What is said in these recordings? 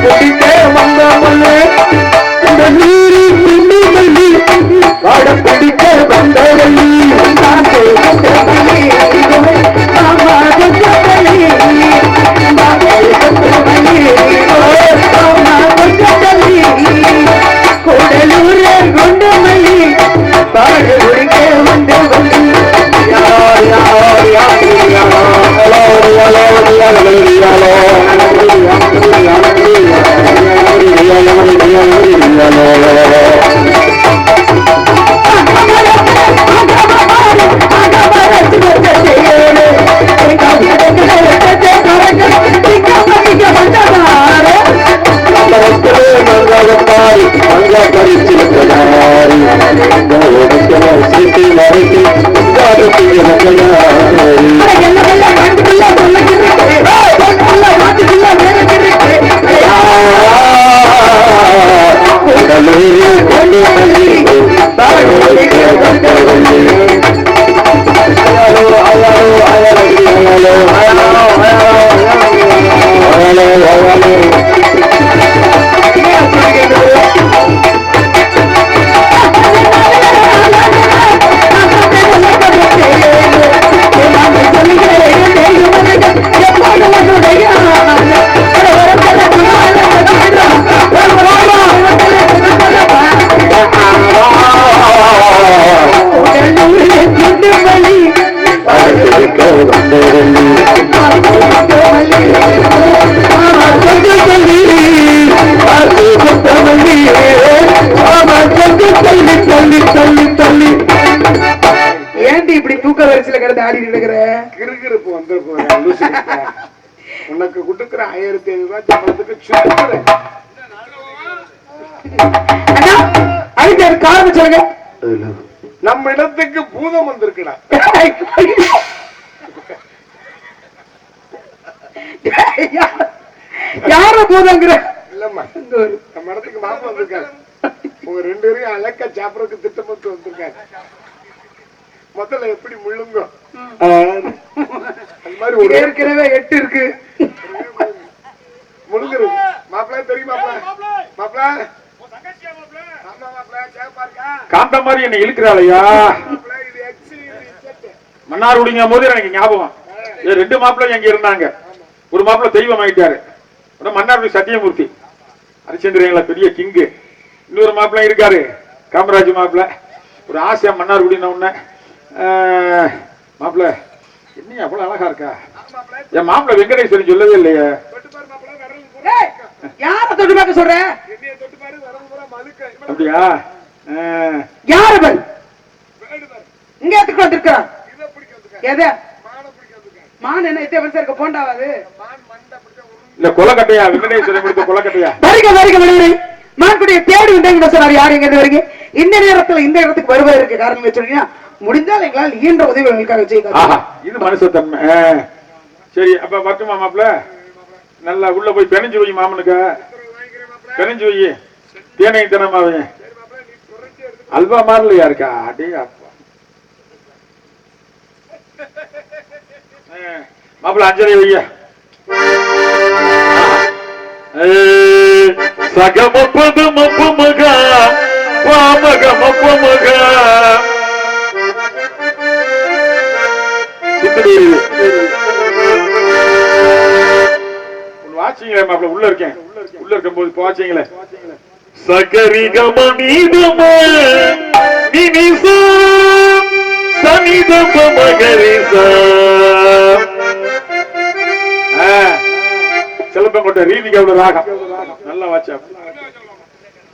பிடிக்க வந்தவளே இந்த நீரி பின்னி மல்லி பாட பிடிக்க வந்தவளி கூடலூர கொண்டு மல்லி பாட பிடிக்க வந்தவளி யார் யார் யார் உனக்கு கொடுக்கிற 1500 ரூபாய் சம்பளத்துக்கு அதுக்கு காரணம் சொல்லுங்க. நம்ம இடத்துக்கு பூதம் வந்திருக்கலாம். யார பூதங்கிற இல்லம்மா, நம்ம இடத்துக்கு மாப்பிள்ள வந்திருக்காரு. உங்க 2 பேரையும் அலக்க சாப்பிடறதுக்கு திட்டமிட்டு வந்திருக்காரு. முதல்ல எப்படி முள்ளுங்க அது மாதிரி ஒரு ஏற்கனவே 8 இருக்கு முழுங்குறது. மாப்பிள்ள தெரியுமா? மாப்பிள்ள காந்த மாதிரி என்ன இழுக்கிறாளையா? மன்னார்குடிங்க போது எனக்கு ஞாபகம் 2 மாப்பிள்ள எங்க இருந்தாங்க. ஒரு மாப்பிள்ள தெய்வம் ஆயிட்டாரு, மன்னார்குடி சத்தியமூர்த்தி ஹரிச்சந்திரங்கள பெரிய கிங்கு. இன்னொரு மாப்பிள்ள இருக்காரு காமராஜ் மாப்பிள்ள. ஒரு ஆசையா மன்னார்குடின உடனே மாப்பிள்ள என்ன அவ்வளவு அழகா இருக்கா? என் மாப்பிள்ள வெங்கடேஸ்வரன் சொல்லவே இல்லையே. யார தொட்டு பார்க்க சொல்ற? அப்படியா? யாரு இங்க எதுக்கு வந்திருக்கா? மான் என்ன எத்தனை வருஷம் இருக்க போண்டாவாது இல்ல கொலக்கட்டையா? வெங்கடேஸ்வரன் கொடுத்த கொலக்கட்டையா? வருக வருக வருக. மான்குடியை தேடி வந்தேங்க சொன்னார். யாரு எங்க வருங்க? இந்த நேரத்துல இந்த இடத்துக்கு வருவதற்கு காரணம் சொன்னீங்கன்னா முடிந்தால் எங்களால் ஈன்ற உதவி உங்களுக்காக செய்ய. இது மனுஷத்தன்மை. சரி அப்ப பட்டுமா மாப்பிள்ள நல்லா உள்ள போய் பெனஞ்சு வை. மாமனுக்கு பெனஞ்சு வை. தேனை தினமாவே அல்வா மாறலையா இருக்கா? அடே அப்பா மாப்பிள்ள அஞ்சலி வைய. சகமப்பது மப்பு மகா பாமக மப்பு மகா வாட்சிங்களே மாப்பிள்ள. உள்ள இருக்கேன். உள்ள இருக்கும் போது வாட்சிங்களே. சகரிகம நீதம நினிச சனிதம மகரிச செலப்பங்கோட்டை ரீதிகோட ராகம் நல்லா வாட்சா.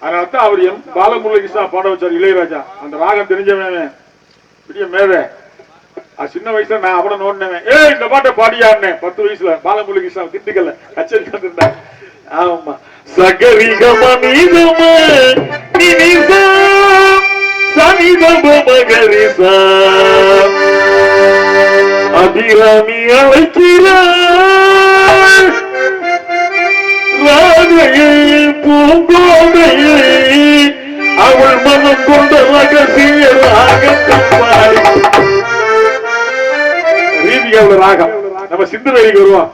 அதனால்தான் அவர் எம் பாலமுருககிருஷ்ணா பாட வச்சார் இளையராஜா. அந்த ராகம் தெரிஞ்சவன் பெரிய மேதை. சின்ன வயசுல நான் அவட நோடினேன். இந்த பாட்டை பாடியாருன்னு 10 வயசுல பாலமுருககிருஷ்ணா திண்டுக்கல்ல கச்சேரி தந்திருந்தேன். ஆமா சகரிகம நீதம நினிச சனிதம மகரிச அபிராமி அழைக்கிறார் ராதையை பூங்கோதையை அவள் மனம் கொண்ட ரகசிய ராகத்தம்பாய். ரீதியாவில் ராகம் நம்ம சிந்து வேலைக்கு வருவோம்.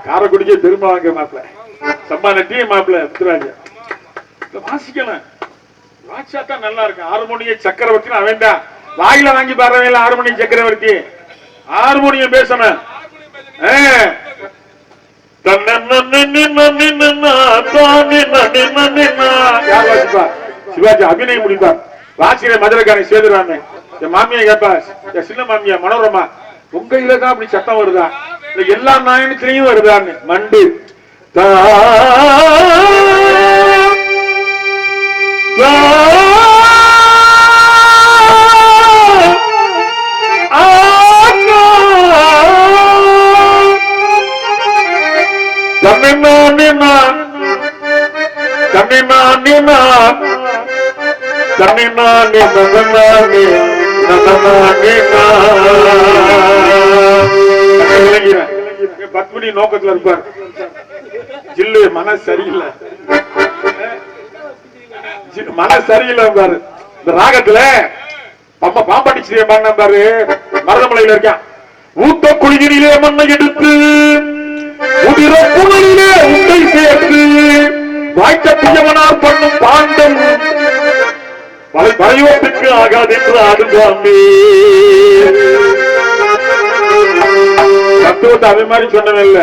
காரைக்குடிக்கே பெருமை வாங்க மாப்பிள்ள சம்மான டீ மாப்பிள்ள முத்துராஜா வாசிக்கணும் வாட்சாத்தான் நல்லா இருக்கு. ஹார்மோனிய சக்கரவர்த்தி அவன் தான் வாயில வாங்கி பாடுறவங்க ஹார்மோனிய சக்கரவர்த்தி ஹார்மோனியம் பேசணும். சிவாஜி அபிநயம் முடிப்பார். வாசிக்கிற மதுரைக்காரன் சேதுராம என் மாமியா கேப்பா என் சின்ன மாமியா மனோரமா உங்க இதுலதான் அப்படி சட்டம் வருதா இல்ல எல்லா நாயனத்திலையும் வருதான்னு மண்டு பத்மினி நோக்கத்துல இருப்பார். ஜில்லு மனசு சரியில்லை பாரு. இந்த ராகத்துல அம்மா பாம்பாட்டி பாரு மருதமலையில இருக்கான். ஊத்த குளிரிலே மண்ணை எடுத்து உதிர புனலிலே உண்டை சேர்த்து வாய்த்த பியவனார் பண்ணும் பாண்டம் வரையோட்டுக்கு ஆகாது என்று ஆடுவாமே. தத்துவத்தை அதே மாதிரி சொன்னதில்ல.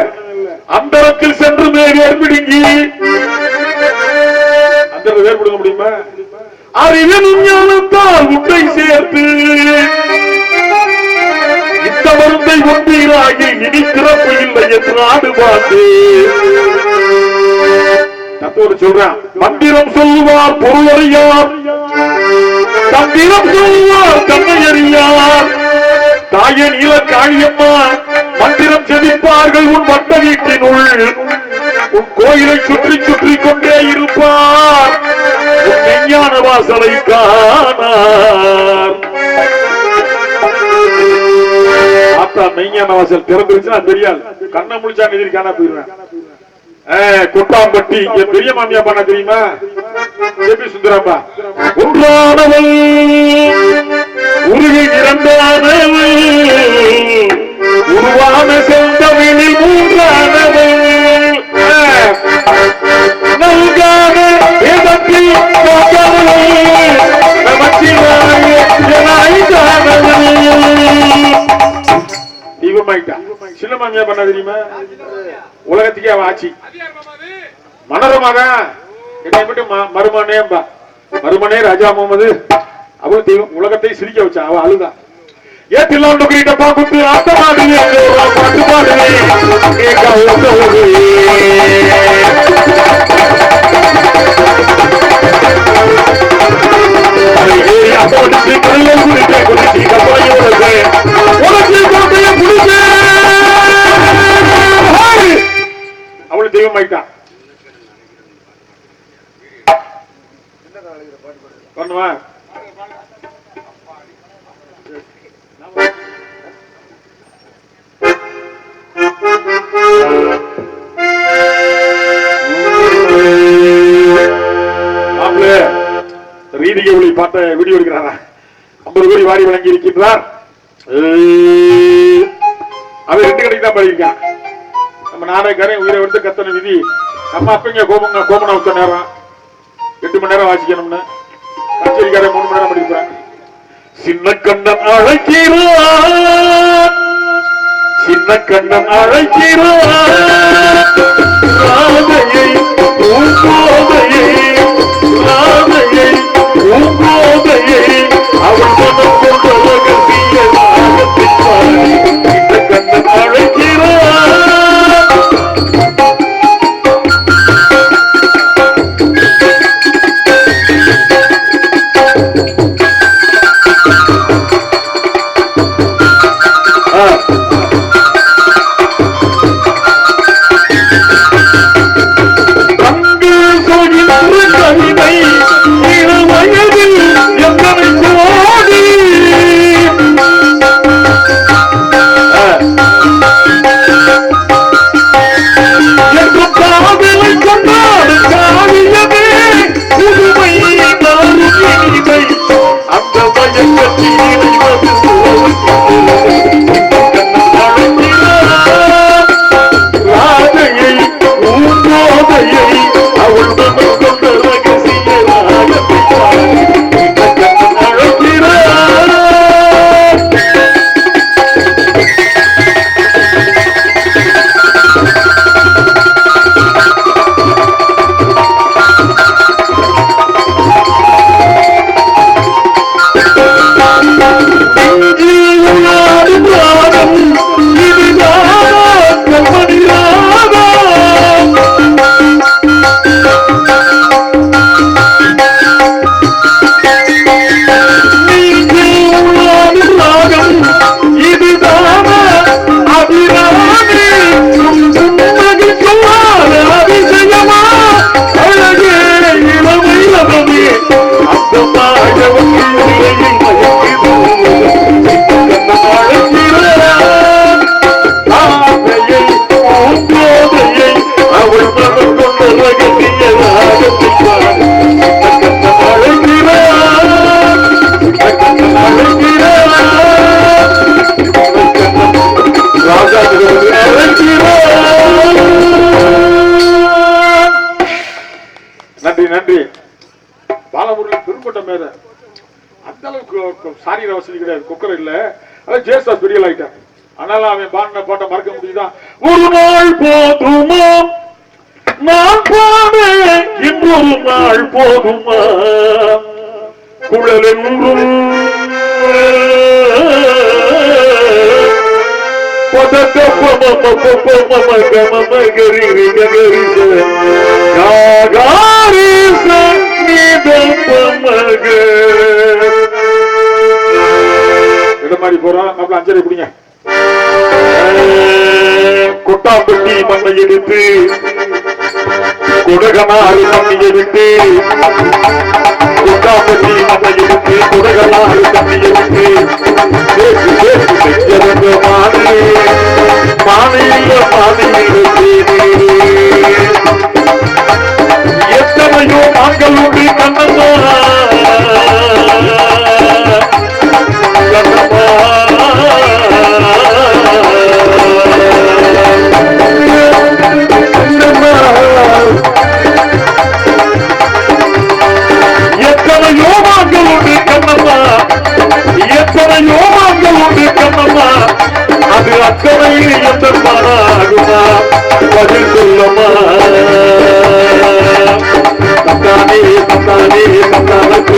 அந்தரத்தில் சென்று வேர் பிடுங்கி அந்த வேர் பிடுங்க முடியுமா? அறிவினும் ஞானத்தால் உண்டை சேர்த்து இந்த மருந்தை ஒன்றீராகி இனி திறப்பு இல்லை என்று ஆடுவாங்க. தத்துவம் சொல்றான். மந்திரம் சொல்லுவார் பொருள் அறியார், தந்திரம் சொல்லுவார் தன்னை அறியார். தாயே நீல காளியம்மா மந்திரம் செதிப்பார்கள் உன் வட்ட வீட்டினுள். உன் கோயிலை சுற்றி சுற்றி கொண்டே இருப்பார், உன் மெய்ஞான வாசலை காணார். ஆத்தா மெய்ஞான வாசல் திறந்துருச்சுன்னா தெரியாது. கண்ணை முடிச்சா எதிரி காணா போயிருவேன். கொட்டாம்பட்டி என் பெரிய மாமியா பண்ண தெரியுமா? சுந்தரப்பா ஒன்றானவள் உருகி இரண்டானவள் உருவான செந்தமிழில் மூன்றானவள் நல்கான வேதத்தில் தீபமாயிட்டா. சின்ன மாமியா பண்ண தெரியுமா? உலகத்துக்கே அவ ஆட்சி. மனோரமாதான் என்னை மட்டும் மருமனே மருமனே ராஜா முகமது அவள் தெய்வம் உலகத்தை சிரிக்க வச்சா. அவ அழுதா. ஏத்திலாம் நுகரிட்ட பாக்குத்து ஆட்டமாடு அவளு தெய்வம் ஆயிட்டான். பண்ணுவா ரீதிகை ஒளி பார்த்த வீடியோ எடுக்கிறாரா? 50 கோடி வாரி வழங்கி இருக்கின்றார். அவன் 2 கடைக்கு தான் படிக்கான். நம்ம நாடகக்காரன் உயிரை எடுத்து கத்தன விதி. நம்ம அப்பங்க கோமனா விட்ட நேரம் 8 மணி நேரம் வாசிக்கணும்னு கச்சேரிக்காரன் 3 மணி நேரம் படிக்கிறாங்க. சின்ன கண்ணன் அழைக்கிறான், சின்ன கண்ணன் அழைக்கிறான் ராதையை பூங்கோதையை, ராதையை பூங்கோதையை அவள் மனம் கொண்ட ரகசிய நாகத்தை பாடி சின்ன கண்ணன் அழைக்கிறான். கவிதை இளவயதில் ராதையை பூங்கோதையை அவள் மனம் கொண்ட ரகசிய ராகத்தை அழைக்கிறார். நன்றி நன்றி. பாலமுருகன் பெருங்கொட்டம் மேல அந்த அளவுக்கு சாரீர வசதி கிடையாது, குக்கர் இல்ல. அதான் ஜேசஸ் பெரிய ஆயிட்டான். ஆனாலும் அவன் பாடின பாட்டை மறக்க முடியுதா? ஒரு நாள் போதுமா நான் பாடுவேன், இன்னொரு நாள் போதுமா குழலென்றும் இடமாடி போறோம். நம்மள அஞ்சரை குடிங்க. கொட்டாம்பட்டி மண்ணை எடுத்து குடகனாறு தண்ணியை விட்டு, கொட்டாம்பட்டி மண்ணை எடுத்து குடகனாறு தண்ணியை விட்டு சேர்த்து சேர்த்து செஞ்சவங்க மாநில எத்தனையோ நாங்கள் உண்டு கண்ணம்மா எத்தனையோ நாங்கள் உண்டு கண்ணம்மா, எத்தனையோ நாங்கள் உண்டு கண்ணம்மா, அது அக்கறையில் எந்த ஆகுமா பதில் சொல்லமா. தந்தானே தந்தானே தந்தானே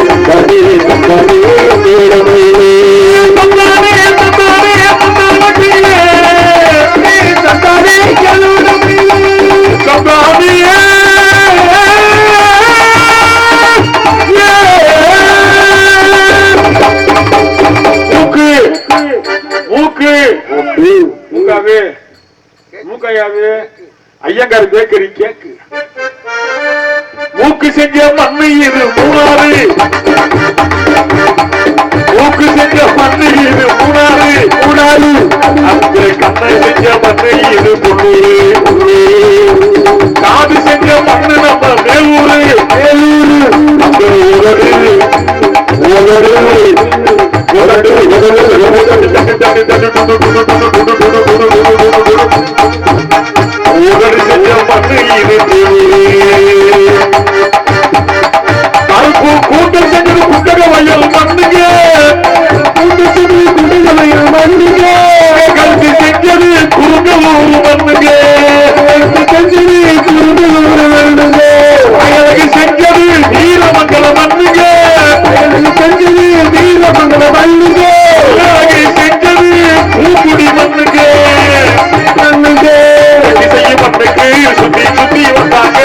தந்தானே தந்தானே தந்தானே தந்தானே மூக்கையாவே ஐயங்கார் பேக்கரி கேக்கு மூக்கு செஞ்ச மண்ணு இது மூணாறு, மூக்கு செஞ்ச மண்ணு இது மூணாறு மூணாறு, அந்த கண்ணை செஞ்ச மண்ணு இது முன்னூறு, காது செஞ்ச மண்ணு நம்ம மேலூரு மேலூரு, அந்த உதடு உதடு உதடு உதடு செஞ்ச மண்ணு இது கருப்பு கூட்டம் செஞ்சது புத்தக வயல் மண்ணுங்க, கூட்டம் செஞ்சது குண்டக வயல் மண்ணுங்க, கல்வி செஞ்சது குறுங்கலூர் மண்ணுங்க, செஞ்சது குறுங்கலூர் மண்ணுங்க, அழகு செஞ்சது வீரமங்கல மண்ணுங்க, அழகு செஞ்சது வீரமங்கல மண்ணுங்க, அழகு செஞ்சது பூக்குடி மண்ணுங்க மண்ணுங்க, இசைய மண்ணுக்கு சுத்தி சுத்தி வந்தாங்க,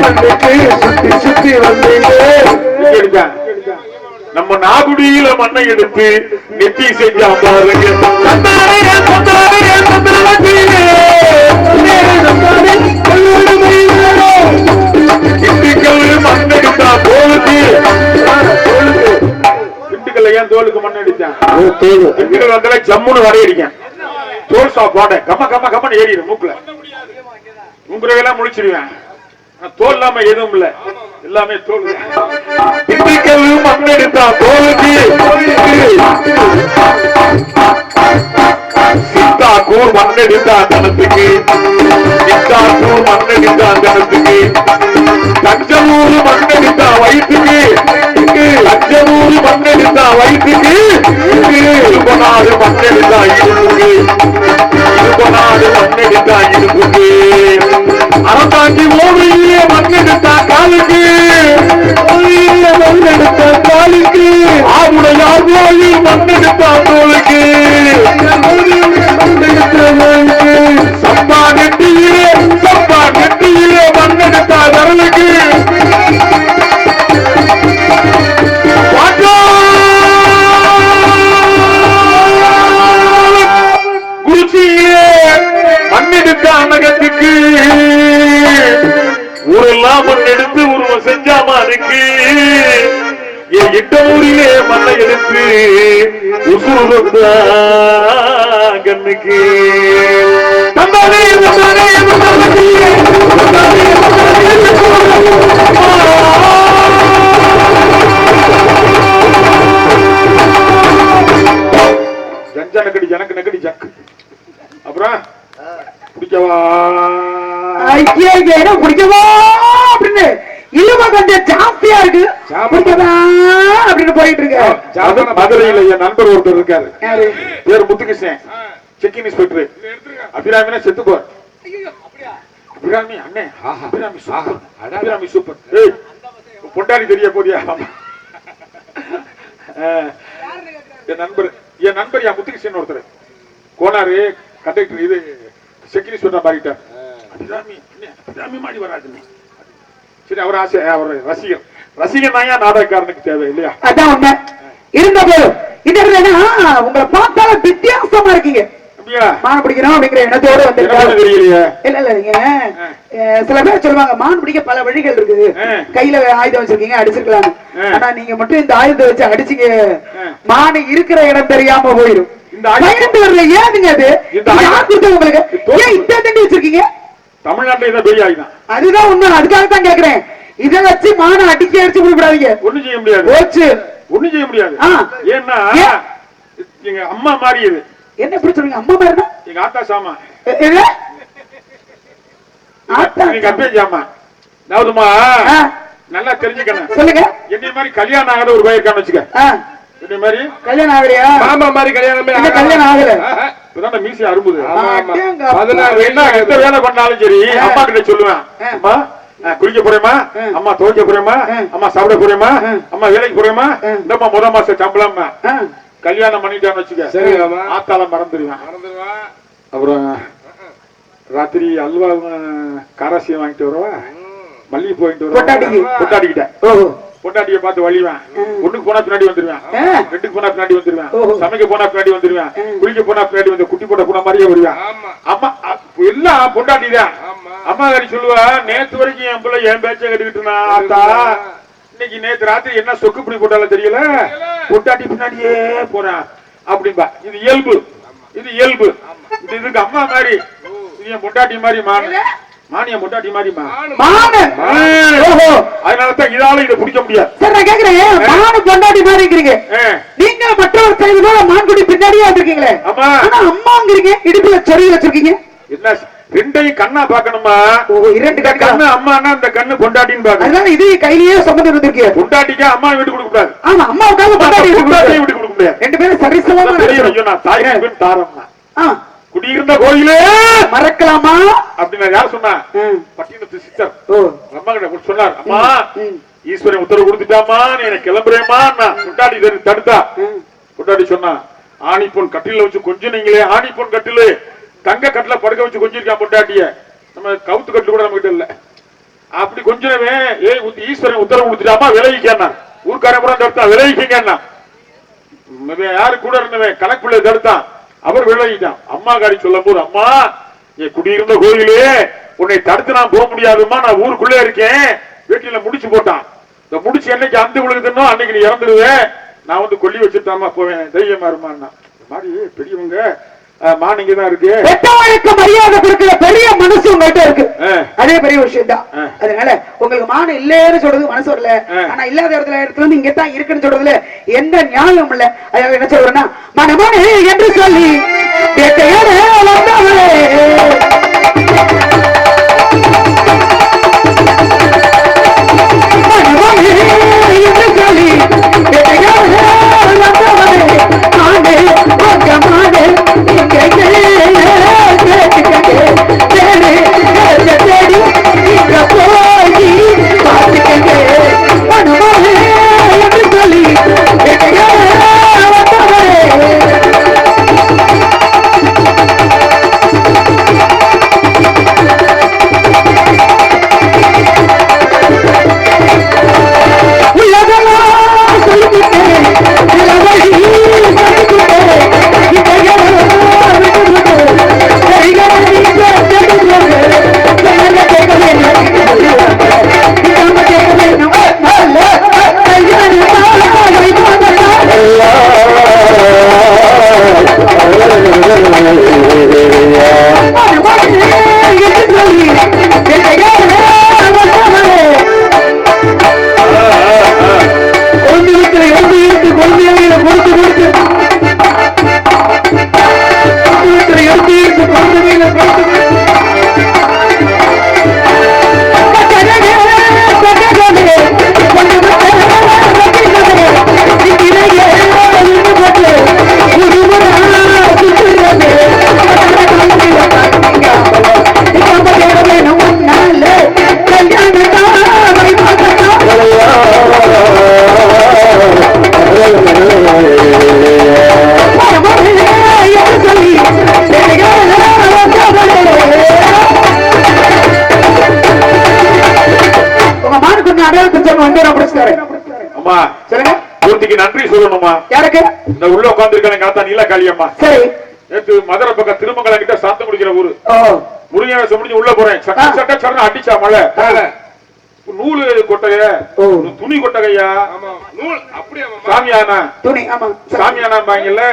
மண்ணுக்கு சுத்தி சுத்தி வந்தீங்க. நம்ம நாகுடியில மண்ணை எடுத்து நெத்தி செஞ்சா பாருங்க, திண்டுக்கல் மண் எடுத்தா தோலுக்கு, திண்டுக்கல்ல ஏன் தோலுக்கு மண் அடிச்சான், திண்டுக்கல் வந்தால ஜம்முன்னு வரையடிக்கேன், தோல் சா போட கம்ம கம்ம கம்மன்னு ஏறிடும் மூக்குல, உங்குறவெல்லாம் முடிச்சிருவேன். தோல் இல்லாம எதுவும் இல்ல, எல்லாமே தோல். திண்டுக்கல் மண்ணெடுத்தா தோலுக்கு, சித்தாக்கூர் மண்ணெடுத்தா தனத்துக்கு, சித்தாக்கூர் மண்ணெடுத்தா தனத்துக்கு, தஞ்சமூர் மண்ணெடுத்தா வயிற்றுக்கு, தஞ்சமூர் மண்ணெடுத்தா வயிற்றுக்கு, இருபநாடு மண்ணெடுத்தா இடுப்புக்கு, இருபநாடு மண்ணெடுத்தா இடுப்புக்கு, அறந்தாங்கி ஓவியே மண்ணெடுத்தா காலுக்கு, மண்ணெடுத்தா காலுக்கு, ஆவுடையார் கோயில் மண்ணெடுத்தா தோலுக்கு, சம்பா நெட்டியிலே மண்ணெடுத்தா விரலுக்கு, குருச்சியிலே மண்ணெடுத்த அனகத்துக்கு, ஊரெல்லாம் மண்ணெடுத்து உருவம் செஞ்சாமானுக்கு, என் இட்ட ஊரிலே மண்ணை எடுத்து உசுருந்தா கண்ணுக்கு. ஜனக்கடி ஜனக்கு நக்கடி ஜக்கு. அப்புறம் பிடிக்கவா பிடிக்கவா அப்படின்னு இழுவ கொஞ்சம் ஜாஸ்தியா இருக்கு, பிடிக்கவா அப்படின்னு போயிட்டு இருக்கு. மதுரையில என் நண்பர் ஒருத்தர் இருக்காரு, பேர் முத்துகிருஷ்ணன், செக்கிங் இன்ஸ்பெக்டர். அபிராமினா செத்துப்போர். அபிராமி அண்ணே, அபிராமி சூப்பர், அபிராமி சூப்பர். ஏய் பொண்டாடி தெரிய போதியா? என் நண்பர் என் முத்துகிருஷ்ணன் ஒருத்தர் கோனாரு கண்டக்டர், இது செக்கிங் இன்ஸ்பெக்டர் மாறிட்டார். அபிராமி அபிராமி மாடி வராது. சரி, அவர் ஆசை, அவர் ரசிகன் தான் நாடகக்காரனுக்கு தேவை இல்லையா? அதான் உண்மை. இருந்த போதும் உங்களை பார்த்தால வித்தியாசமா இருக்கீங்க. மான் பிடிக்கணும் அப்படிங்கிற எண்ணத்தோடு வந்து இல்ல இல்ல, சில பேர் சொல்லுவாங்க மான் பிடிக்க பல வழிகள் இருக்குது, கையில ஆயுதம் வச்சிருக்கீங்க அடிச்சிருக்கலாம், ஆனா நீங்க மட்டும் இந்த ஆயுதத்தை வச்சு அடிச்சீங்க, மான் இருக்கிற இடம் தெரியாம போயிடும். ஏனுங்க அது உங்களுக்கு ஏன் இந்த தண்டி வச்சிருக்கீங்க? தமிழ்நாட்டுல இதான் பெரிய ஆயுதம். அதுதான் உண்மை, அதுக்காகத்தான் கேக்குறேன். இதை வச்சு மானை அடிச்சு விடாதீங்க. ஒண்ணும் செய்ய முடியாது, ஒண்ணும் செய்ய முடியாது. ஏன்னா எங்க அம்மா மாறியது. என்ன எப்படி சொல்றீங்க? அம்மா மாறினா எங்க ஆத்தா சாமா, எங்க அப்பே சாமா. நவுதுமா நல்லா தெரிஞ்சுக்கணும். சொல்லுங்க. என்னை மாதிரி கல்யாணம் ஆகாத ஒரு பையன் இருக்கான்னு வச்சுக்க. என்னை மாதிரி கல்யாணம் ஆகலையா? மாமா மாதிரி கல்யாணம் ஆகல. இப்பதான் மீசி அரும்புது. எந்த வேலை பண்ணாலும் சரி அம்மா கிட்ட சொல்லுவேன், அம்மா குளிக்க போறேமா, அம்மா துவைக்க போறேமா, அம்மா சாப்பிட போறேமா, அம்மா வேலைக்கு போறேமா, இந்தம்மா முத மாசம் சம்பளம். கல்யாணம் பண்ணிட்டான்னு வச்சுக்க, ஆத்தால மறந்துடுவேன். அப்புறம் ராத்திரி அல்வா காராசியம் வாங்கிட்டு வருவா, மல்லிகை போயிட்டு வருவா, பொட்டாடிக்கிட்ட பொட்டாட்டியை பார்த்து வழிவேன். ஒண்ணுக்கு போனா பின்னாடி வந்துருவேன், ரெண்டுக்கு போனா பின்னாடி வந்துருவேன், சமைக்க போனா பின்னாடி வந்துருவேன், குளிக்க போனா பின்னாடி வந்து குட்டி போட்ட போன மாதிரியே வருவேன். அம்மா எல்லாம் பொண்டாட்டி தான். அம்மா கறி சொல்லுவா, நேத்து வரைக்கும் என் பிள்ளை என் பேச்ச கட்டிக்கிட்டு ஆத்தா, இன்னைக்கு நேத்து ராத்திரி என்ன சொக்கு பிடி போட்டாலும் தெரியல, பொட்டாட்டி பின்னாடியே போறேன் அப்படின்பா. இது இயல்பு, இது இயல்பு. இதுக்கு அம்மா மாதிரி, இது என் பொண்டாட்டி மாதிரி மானிய பொண்டாட்டி மாதிரி. அதனாலதான் இதால இதை பிடிக்க முடியாது. சரி, நான் கேக்குறேன், மானு பொண்டாட்டி மாதிரி இருக்கிறீங்க, நீங்க மற்றவர் செய்வதோட மான்குடி பின்னாடியே வந்திருக்கீங்களே, ஆனா அம்மாங்கிறீங்க, இடுப்புல சொறி வச்சிருக்கீங்க. என்ன ரெண்டையும் கண்ணா பாக்கணுமா? இரண்டு கண்ணு அம்மானா அந்த கண்ணு பொண்டாட்டின்னு பாக்க. அதனால இது கையிலேயே சுமந்து வந்திருக்கீங்க. பொண்டாட்டிக்கு அம்மா விட்டு கொடுக்க கூடாது. ஆமா, அம்மாவுக்காக பொண்டாட்டி விட்டு கொடுக்க முடியாது. ரெண்டு பேரும் சரிசமமா தாய் தாரம்மா. குடியிருந்த கோயிலே மறக்கலாமா அப்படின்னு யார் சொன்னா? பட்டினத்து சிஸ்டர் அம்மா கிட்ட சொன்னார், அம்மா ஈஸ்வரன் உத்தரவு கொடுத்துட்டாமா, நீ எனக்கு கிளம்புறேமா. பொண்டாட்டி தடுத்தா. பொண்டாட்டி சொன்னா, ஆணி பொன் கட்டில வச்சு கொஞ்சம் நீங்களே, ஆணி பொன் கட்டிலு தங்க கட்டில படுக்க வச்சு கொஞ்சிருக்கான் பொண்டாட்டிய, நம்ம கவுத்து கட்டில கூட நம்ம கிட்ட இல்ல. அப்படி கொஞ்சமே ஈஸ்வரன் உத்தரவு கொடுத்துட்டாமா, விலகிக்கா. ஊர்க்காரன் கூட தடுத்தான், விலகிக்கீங்கன்னா. யாரு கூட இருந்தவன் கணக்குள்ள தடுத்தான், அவர் விலகிட்டான். அம்மா காரி சொல்லும் போது, அம்மா என் குடியிருந்த கோயிலே உன்னை தடுத்து நான் போக முடியாதுமா, நான் ஊருக்குள்ளே இருக்கேன். வீட்டில முடிச்சு போட்டான். இந்த முடிச்சு என்னைக்கு அந்த விழுகுதுன்னோ அன்னைக்கு நீ இறந்துடுவேன், நான் வந்து கொல்லி வச்சுட்டாமா போவேன், தைரியமா இருமான்னா. இந்த மாதிரி பெரியவங்க மான் இங்கதான் இருக்கு. பெற்றவர்களுக்கு மரியாதை கொடுக்கிற பெரிய மனசு உங்கள்கிட்ட இருக்கு. அதே பெரிய விஷயம் தான். அதனால உங்களுக்கு மான இல்லைன்னு சொல்றது மனசு வரல, ஆனா இல்லாத இடத்துல இருந்து இங்கதான் இருக்குன்னு சொல்றதுல எந்த ஞானம் இல்ல. அதாவது என்ன சொல்றேன்னா, மனமோனே என்று சொல்லி வேட்டையாட வந்தவளே, மனமோனே என்று சொல்லி வேட்டையாட வந்தவளே, ஆண்டே பக்கமானே நன்றி சொல்லணுமா? யாருக்கு? இந்த உள்ள உட்கார்ந்திருக்கிற காத்தா நீலகாளியம்மா. சரி. நேத்து மதுரை பக்கம் திருமங்கலம் கிட்ட சாத்தம் குடிக்கிற ஊரு. முருகனை முடிஞ்சு உள்ள போறேன். சட்ட சட்ட சரண அடிச்சா மழை. நூலு கொட்டகைய, துணி கொட்டகையா? நூல் அப்படியே சாமியானா? துணி ஆமா. சாமியானா பாங்கல்ல.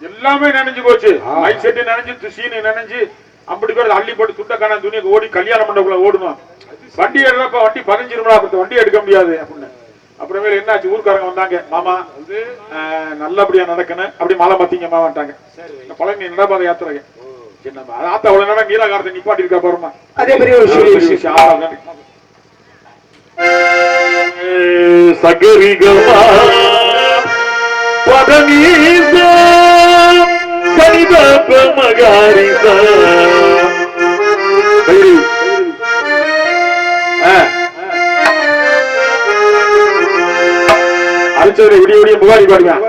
எல்லாமே நனைஞ்சு போச்சு. மை செட்டு நனைஞ்சு, சீனி நனைஞ்சு, அப்படி பேர் அள்ளி போட்டு துண்டக்கான துணியை ஓடி கல்யாண மண்டபக்குள்ள ஓடணும். வண்டி எடுறப்ப வண்டி பதிஞ்சிருமா, வண்டி எடுக்க முடியாது அப்படின்னு. அப்புறமேல என்னாச்சு, ஊருக்காரங்க வந்தாங்க, மாமா வந்து நல்லபடியா நடக்கணும் அப்படி மாலை மாத்திங்க மாமாட்டாங்க. பழனி நடபாத யாத்திரை என்னமா ஆத்தா அவ்வளவு நேரம் நீலகாரத்தை நிப்பாட்டி இருக்கா பாருமா. அதே பெரிய விஷயம். சகரிகமா பதனீசா சரிதப மகாரிசா அரிச்சவரை விடிய விடிய புகாரி பாடுவேன்.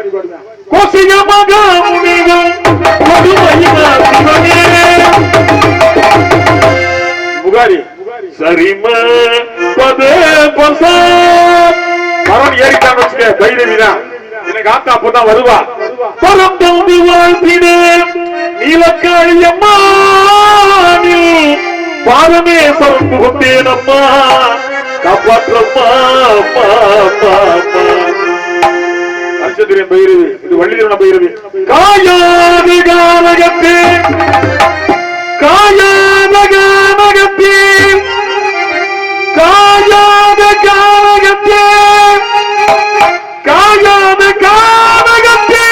புகாரி சரிம பதே பசா மரம் ஏறிட்டான்னு வச்சுக்க, பைரவிதான் எனக்கு ஆத்தா அப்பதான் வருவா. பரம் தம்பி வாழ்த்தினே நீலக்காளியம்மா பாதமே சரந்து கொண்டேனம்மா, காப்பாற்றம்மா. அரிச்சந்திரன் பைரவி, இது வள்ளிதரன பைரவி. காயாதி கானகத்தே காயாத கானகத்தே காயாத கானகத்தே காயாத கானகத்தே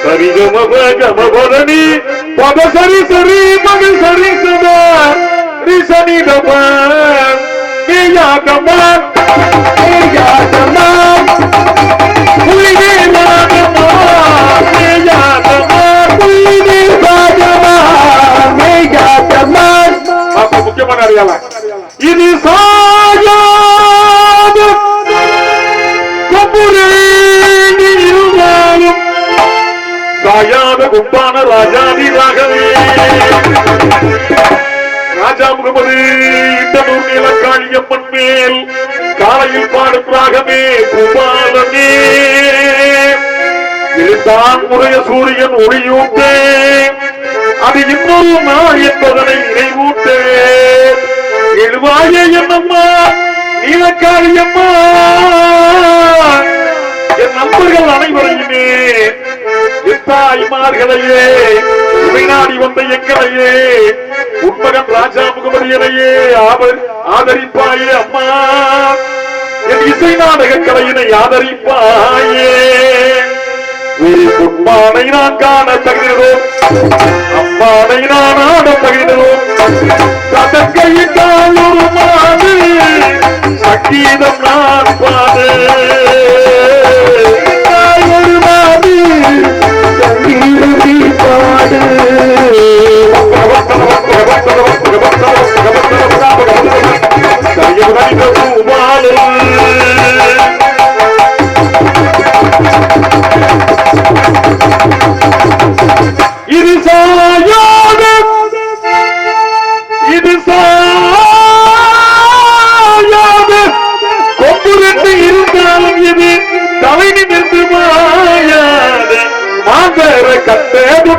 சரிகமபகமபதனி பத சரி சரி மகள் சரி சதா ரிசனி தபா மேயாதமா மேயாதமா குயிலே நாதமா மேயாதமா குயிலே பாதமா மேயாதமா. அப்ப முக்கியமான அறியலாம், இது சாயாத கொப்புரேணி இருந்தாலும் சாயாத கும்பான ராஜாதி ராகவே ராஜா முகமது இந்தனூர் நீலக்காளியம்மன் மேல் காலையில் பாடும் ராகமே பூபாலமே தான் உடைய சூரியன் ஒளியூட்டே அது இன்னொரு நாள் என்பதனை நினைவூட்டே எழுவாயே என்னம்மா நீலக்காரியம்மா என் நண்பர்கள் அனைவரையுமே தாய்மார்களையே உமைநாடி வந்த எங்களையே உன்மகன் ராஜா முகமதியனையே ஆதரிப்பாயே அம்மா என் இசை நாடக கலையினை ஆதரிப்பாயே ஒரு பொன்மானை நான் காண தகுகிறோம் அம்மானை நான் ஆட தகுகிறோம் சதக்கையிட்டால் ஒரு மாது சங்கீதம் நான் பாடு ஒரு மாது சங்கீதம் பாடு இது சாயாது இது சாயாது கொம்பு ரெண்டு இருந்தாலும் இது தலை நின்று மாயாது மாந்தர கத்தேது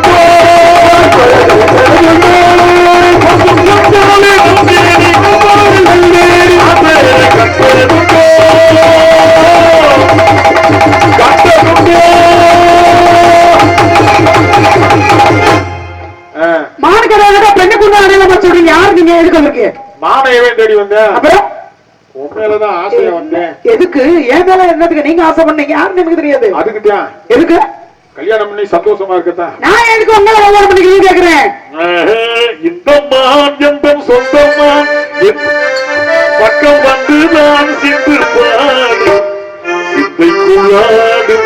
மானையவே தேடி வந்தேன் அப்புறம் உண்மையிலதான் ஆசையா வந்தேன் எதுக்கு ஏன் மேல என்னதுக்கு நீங்க ஆசை பண்ணீங்க யாருன்னு எனக்கு தெரியாது அதுக்குதான் எதுக்கு கல்யாணம் பண்ணி சந்தோஷமா இருக்கத்தான் நான் எதுக்கு உங்களை கல்யாணம் பண்ணிக்கிறீங்க கேக்குறேன் இந்த மான் எந்த சொந்தமா பக்கம் வந்து நான் சிந்திருப்பான் சிந்தைக்குள்ளாடு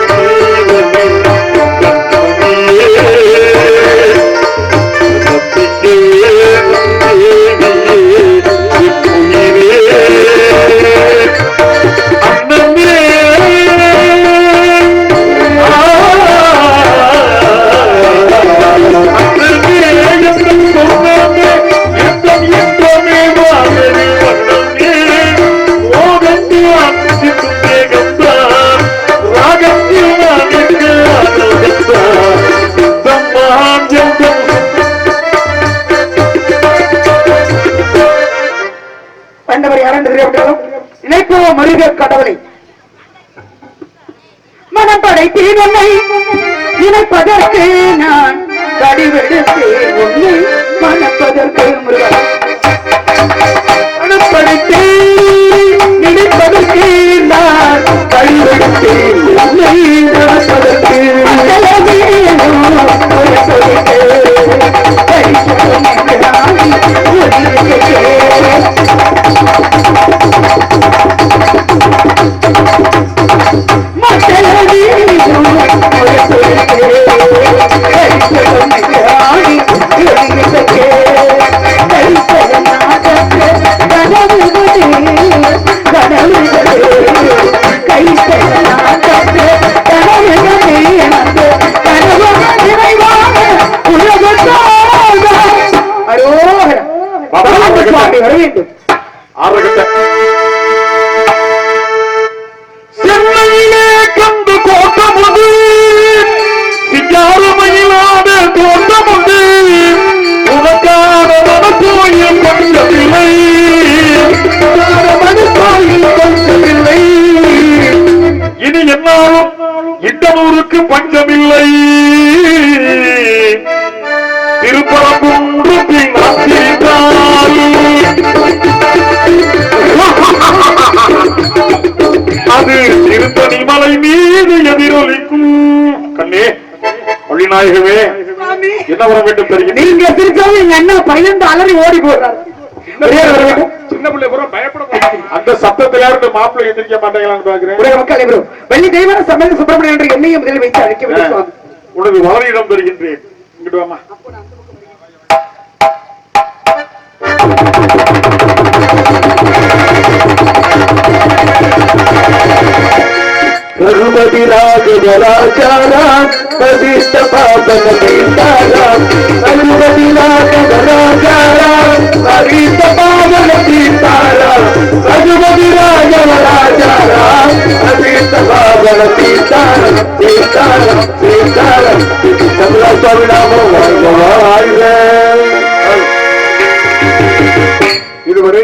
கடவுளை மனம் படைத்தேன் உன்னை நினைப்பதற்கு நான் கடிவெடுத்தேன் உன்னை மனப்பதற்கு மனப்படைத்தேன் நினைப்பதற்கு நான் கடிவெடுத்தேன் உன்னை மனப்பதற்கு சென்னையிலே கண்டு கோட்டமுது சிங்காரமையிலான தோட்டமுது உனக்கான மனக்கோயில் கொஞ்சமில்லை மனக்கோயில் கொஞ்சமில்லை இனி என்னாலும் இண்டனூருக்கு பஞ்சமில்லை திருப்பரங்குன்றத்தில் அது திருத்தணி மலை மீது எதிரொலிக்கும் கண்ணே ஒளிநாயகமே என்ன வர வேண்டும் தெரியும் நீங்க திருச்சாலும் எங்க அண்ணா பயந்து அலறி ஓடி போடுறாரு சின்ன பிள்ளை பூரா பயப்பட அந்த சத்தத்தில் யாரும் மாப்பிள்ளை எந்திரிக்க மாட்டாங்களான்னு பாக்குறேன் மக்கள் எவரும் வெள்ளி தெய்வான சமையல் சுப்பிரமணியன் என்று என்னையும் முதலில் வைத்து அழைக்க உனது வளரிடம் பெறுகின்றேன் இங்கிட்டு வாமா रघुपति राज जलाचारा पवित्र पावन सीतारा रघुपति राज जलाचारा पवित्र पावन सीतारा रघुपति राज जलाचारा पवित्र पावन सीतारा இதுவரை